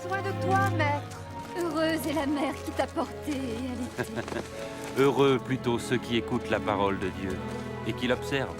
besoin de toi, maître. Heureuse est la mère qui t'a porté et allaitée. Heureux plutôt ceux qui écoutent la parole de Dieu et qui l'observent.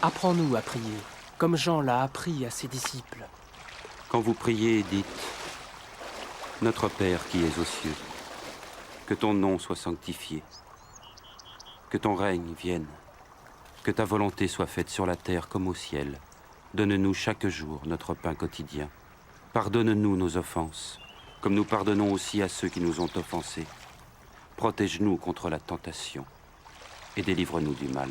Apprends-nous à prier, comme Jean l'a appris à ses disciples. Quand vous priez, dites « Notre Père qui es aux cieux, que ton nom soit sanctifié, que ton règne vienne, que ta volonté soit faite sur la terre comme au ciel. Donne-nous chaque jour notre pain quotidien. Pardonne-nous nos offenses, comme nous pardonnons aussi à ceux qui nous ont offensés. Protège-nous contre la tentation et délivre-nous du mal. »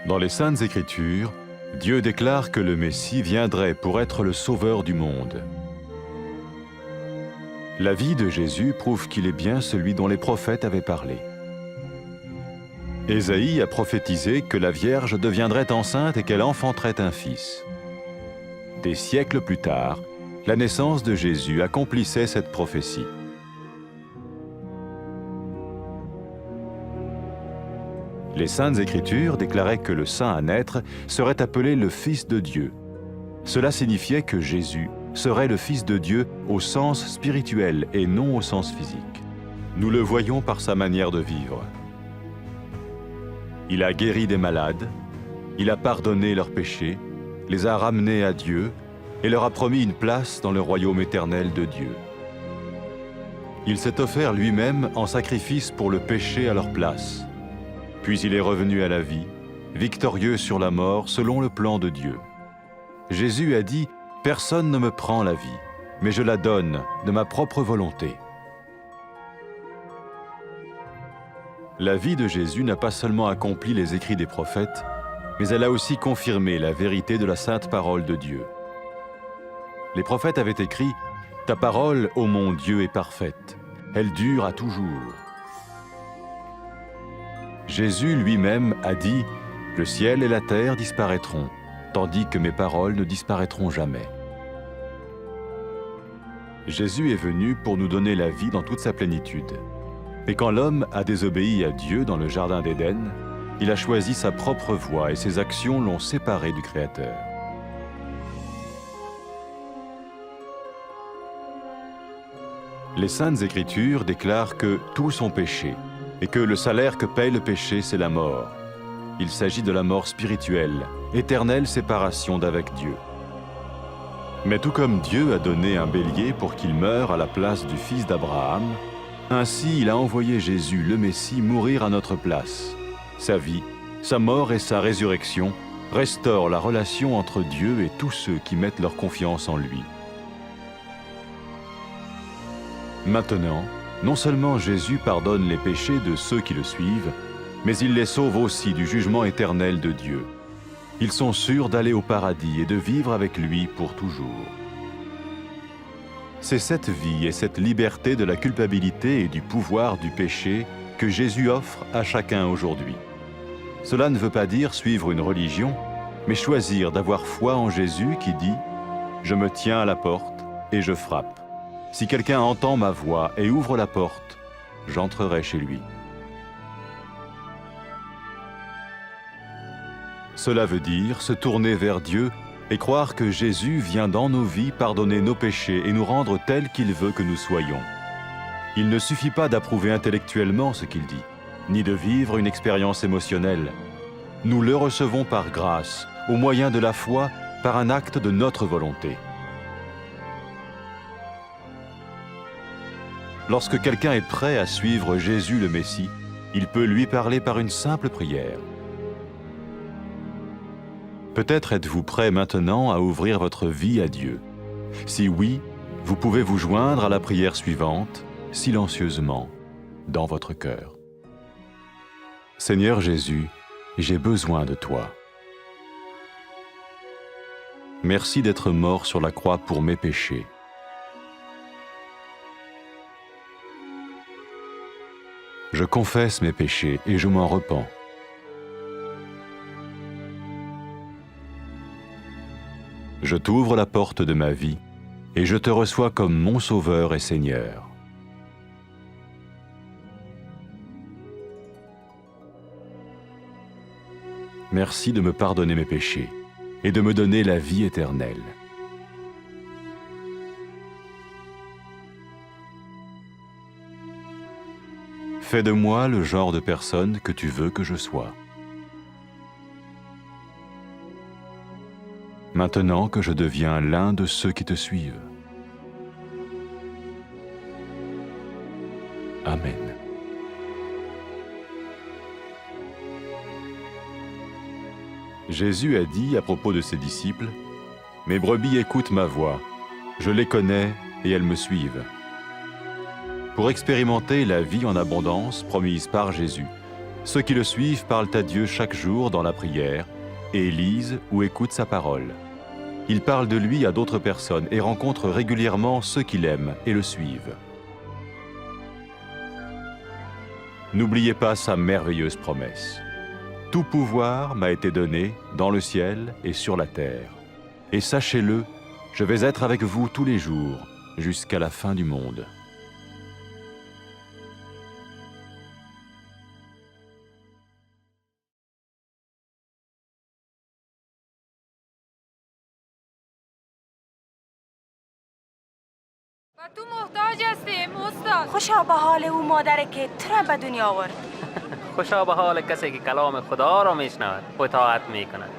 Dans les Saintes Écritures, Dieu déclare que le Messie viendrait pour être le sauveur du monde. La vie de Jésus prouve qu'il est bien celui dont les prophètes avaient parlé. Ésaïe a prophétisé que la Vierge deviendrait enceinte et qu'elle enfanterait un fils. Des siècles plus tard, la naissance de Jésus accomplissait cette prophétie. Les Saintes Écritures déclaraient que le saint à naître serait appelé le Fils de Dieu. Cela signifiait que Jésus serait le Fils de Dieu au sens spirituel et non au sens physique. Nous le voyons par sa manière de vivre. Il a guéri des malades, il a pardonné leurs péchés, les a ramenés à Dieu et leur a promis une place dans le royaume éternel de Dieu. Il s'est offert lui-même en sacrifice pour le péché à leur place. Puis il est revenu à la vie, victorieux sur la mort selon le plan de Dieu. Jésus a dit « Personne ne me prend la vie, mais je la donne de ma propre volonté. » La vie de Jésus n'a pas seulement accompli les écrits des prophètes, mais elle a aussi confirmé la vérité de la sainte parole de Dieu. Les prophètes avaient écrit « Ta parole, ô mon Dieu, est parfaite, elle dure à toujours. » Jésus lui-même a dit « Le ciel et la terre disparaîtront, tandis que mes paroles ne disparaîtront jamais. » Jésus est venu pour nous donner la vie dans toute sa plénitude. Et quand l'homme a désobéi à Dieu dans le jardin d'Éden, il a choisi sa propre voie et ses actions l'ont séparé du Créateur. Les Saintes Écritures déclarent que tous ont péché et que le salaire que paye le péché, c'est la mort. Il s'agit de la mort spirituelle, éternelle séparation d'avec Dieu. Mais tout comme Dieu a donné un bélier pour qu'il meure à la place du fils d'Abraham, ainsi il a envoyé Jésus, le Messie, mourir à notre place. Sa vie, sa mort et sa résurrection restaurent la relation entre Dieu et tous ceux qui mettent leur confiance en lui. Maintenant, non seulement Jésus pardonne les péchés de ceux qui le suivent, mais il les sauve aussi du jugement éternel de Dieu. Ils sont sûrs d'aller au paradis et de vivre avec lui pour toujours. C'est cette vie et cette liberté de la culpabilité et du pouvoir du péché que Jésus offre à chacun aujourd'hui. Cela ne veut pas dire suivre une religion, mais choisir d'avoir foi en Jésus qui dit « Je me tiens à la porte et je frappe. Si quelqu'un entend ma voix et ouvre la porte, j'entrerai chez lui. » Cela veut dire se tourner vers Dieu et croire que Jésus vient dans nos vies pardonner nos péchés et nous rendre tels qu'il veut que nous soyons. Il ne suffit pas d'approuver intellectuellement ce qu'il dit, ni de vivre une expérience émotionnelle. Nous le recevons par grâce, au moyen de la foi, par un acte de notre volonté. Lorsque quelqu'un est prêt à suivre Jésus le Messie, il peut lui parler par une simple prière. Peut-être êtes-vous prêt maintenant à ouvrir votre vie à Dieu. Si oui, vous pouvez vous joindre à la prière suivante, silencieusement. dans votre cœur. Seigneur Jésus, j'ai besoin de toi. Merci d'être mort sur la croix pour mes péchés. Je confesse mes péchés et je m'en repens. Je t'ouvre la porte de ma vie et je te reçois comme mon Sauveur et Seigneur. Merci de me pardonner mes péchés et de me donner la vie éternelle. Fais de moi le genre de personne que tu veux que je sois. Maintenant que je deviens l'un de ceux qui te suivent. Amen. Jésus a dit à propos de ses disciples, « Mes brebis écoutent ma voix, je les connais et elles me suivent. » Pour expérimenter la vie en abondance promise par Jésus, ceux qui le suivent parlent à Dieu chaque jour dans la prière et lisent ou écoutent sa parole. Ils parlent de lui à d'autres personnes et rencontrent régulièrement ceux qui l'aiment et le suivent. N'oubliez pas sa merveilleuse promesse. Tout pouvoir m'a été donné dans le ciel et sur la terre. Et sachez-le, je vais être avec vous tous les jours, jusqu'à la fin du monde. تو محتاج هستیم استاد. خوشا به حال او مادر که تره به دنیا آورد. خوشا به حال کسی که کلام خدا را میشنود و اطاعت میکند.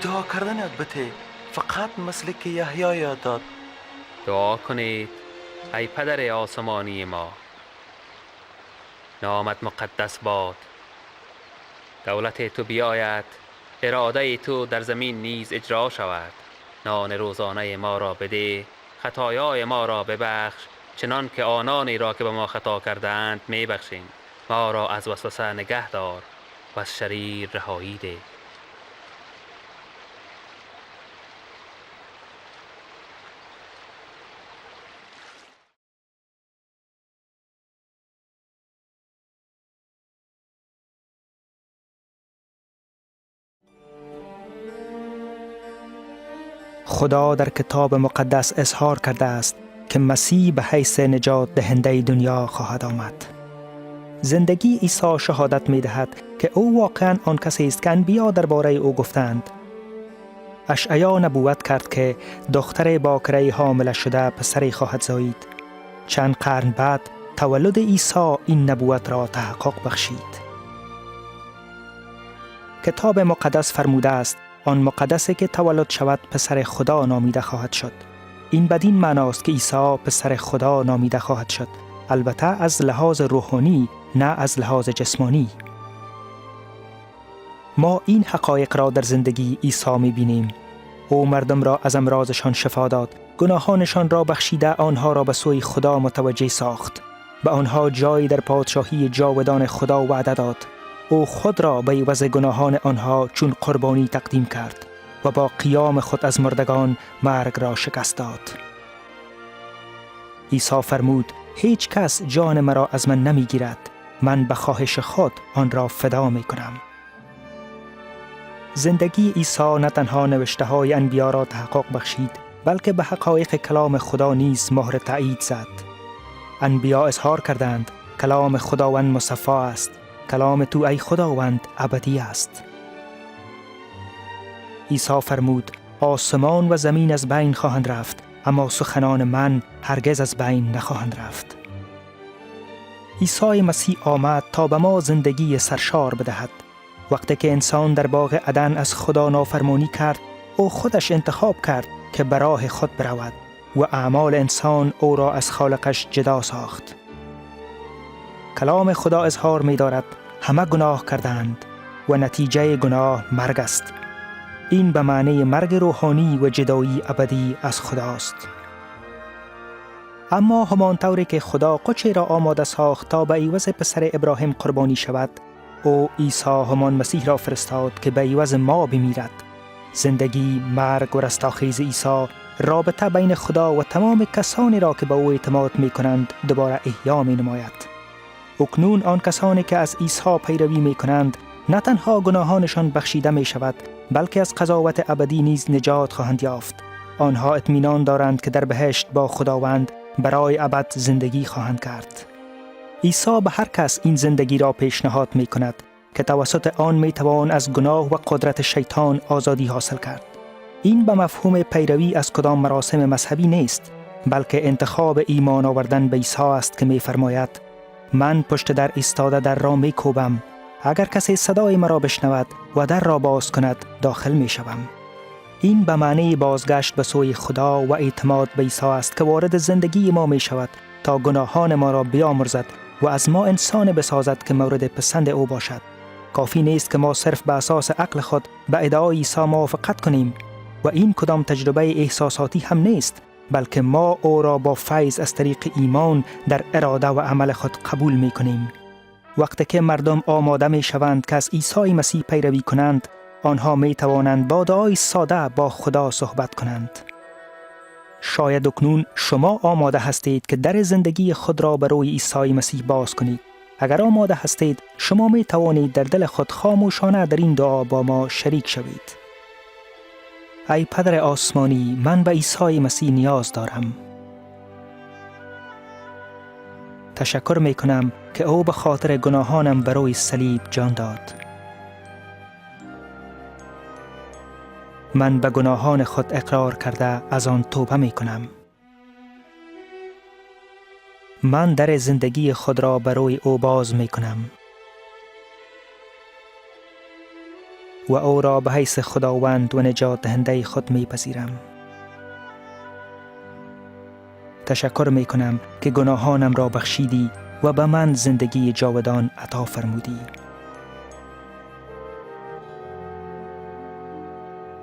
دعا کردن البته فقط مثل که یحیی یاد داد. دعا کنید ای پدر آسمانی ما، نامت مقدس باد، دولت تو بیاید، اراده تو در زمین نیز اجرا شود. نان روزانه ما را بده، خطایای ما را ببخش چنان که آنانی را که به ما خطا کردند میبخشیم. ما را از وسوسه نگه دار و از شریر رهایی ده. خدا در کتاب مقدس اظهار کرده است که مسیح به حیث نجات دهنده دنیا خواهد آمد. زندگی عیسی شهادت می دهد که او واقعاً آن کسی است که انبیا درباره او گفتند. اشعیا نبوت کرد که دختر باکره حامله شده پسری خواهد زایید. چند قرن بعد تولد عیسی این نبوت را تحقق بخشید. کتاب مقدس فرموده است آن مقدسی که تولد شود پسر خدا نامیده خواهد شد. این بدین معناست که عیسی پسر خدا نامیده خواهد شد، البته از لحاظ روحانی نه از لحاظ جسمانی. ما این حقایق را در زندگی عیسی می‌بینیم. او مردم را از امراضشان شفا داد، گناهانشان را بخشیده آنها را به سوی خدا متوجه ساخت، به آنها جایی در پادشاهی جاودان خدا وعده داد. او خود را به عوض گناهان آنها چون قربانی تقدیم کرد و با قیام خود از مردگان مرگ را شکست داد. عیسی فرمود هیچ کس جان مرا از من نمی گیرد، من به خواهش خود آن را فدا می کنم. زندگی عیسی نه تنها نوشته های انبیا را تحقق بخشید، بلکه به حقایق کلام خدا نیز مهر تایید زد. انبیا اظهار کردند کلام خداوند مصفا است، کلام تو ای خداوند ابدی است. عیسی فرمود آسمان و زمین از بین خواهند رفت، اما سخنان من هرگز از بین نخواهند رفت. عیسی مسیح آمد تا به ما زندگی سرشار بدهد. وقتی که انسان در باغ عدن از خدا نافرمانی کرد، او خودش انتخاب کرد که به راه خود برود و اعمال انسان او را از خالقش جدا ساخت. کلام خدا اظهار می دارد همه گناه کردند و نتیجه گناه مرگ است. این به معنی مرگ روحانی و جدایی ابدی از خداست. اما همانطوری که خدا قدسی را آماده ساخت تا به عوض پسر ابراهیم قربانی شود، او عیسی همان مسیح را فرستاد که به عوض ما بمیرد. زندگی، مرگ و رستاخیز عیسی رابطه بین خدا و تمام کسانی را که به او اعتماد می کنند دوباره احیا می نماید. اکنون آن کسانی که از عیسی پیروی می کنند نه تنها گناهانشان بخشیده می شود، بلکه از قضاوت ابدی نیز نجات خواهند یافت. آنها اطمینان دارند که در بهشت با خداوند برای ابد زندگی خواهند کرد. عیسی به هر کس این زندگی را پیشنهاد می کند که توسط آن می توان از گناه و قدرت شیطان آزادی حاصل کرد. این به مفهوم پیروی از کدام مراسم مذهبی نیست، بلکه انتخاب ایمان آوردن به عیسی است که می فرماید: من پشت در ایستاده در را می کوبم، اگر کسی صدای مرا بشنود و در را باز کند داخل می شوم. این به معنی بازگشت به سوی خدا و اعتماد به عیسی است که وارد زندگی ما می شود تا گناهان ما را بیامرزد و از ما انسان بسازد که مورد پسند او باشد. کافی نیست که ما صرف به اساس عقل خود به ادعای عیسی موافقت کنیم و این کدام تجربه احساساتی هم نیست، بلکه ما او را با فیض از طریق ایمان در اراده و عمل خود قبول می کنیم. وقتی که مردم آماده می شوند که از عیسی مسیح پیروی کنند، آنها می توانند با دعای ساده با خدا صحبت کنند. شاید اکنون شما آماده هستید که در زندگی خود را برای عیسی مسیح باز کنید. اگر آماده هستید، شما می توانید در دل خود خاموشانه در این دعا با ما شریک شوید. ای پدر آسمانی، من به عیسی مسیح نیاز دارم. تشکر می کنم که او به خاطر گناهانم برای صلیب جان داد. من به گناهان خود اقرار کرده از آن توبه می کنم. من در زندگی خود را برای او باز می کنم و او را به حیث خداوند و نجات دهنده خود می پذیرم. تشکر می کنم که گناهانم را بخشیدی و به من زندگی جاودان عطا فرمودی.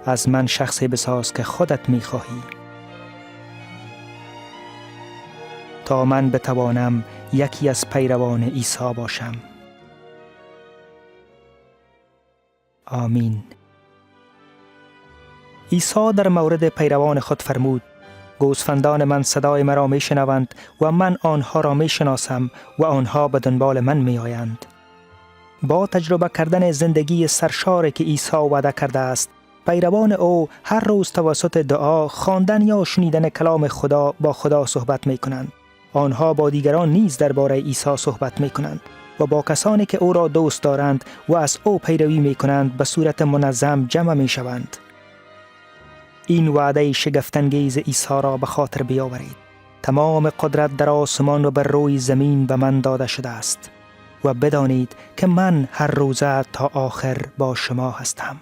از من شخصی بساز که خودت می خواهی، تا من بتوانم یکی از پیروان عیسی باشم. آمین. عیسی در مورد پیروان خود فرمود: گوسفندان من صدای مرا می شنوند و من آنها را می شناسم و آنها به دنبال من می آیند. با تجربه کردن زندگی سرشاری که عیسی وعده کرده است، پیروان او هر روز توسط دعا، خواندن یا شنیدن کلام خدا با خدا صحبت می کنند. آنها با دیگران نیز درباره عیسی صحبت می کنند و با کسانی که او را دوست دارند و از او پیروی می کنند به صورت منظم جمع می شوند. این وعده شگفت‌انگیز عیسی را به خاطر بیاورید: تمام قدرت در آسمان و بر روی زمین به من داده شده است و بدانید که من هر روزه تا آخر با شما هستم.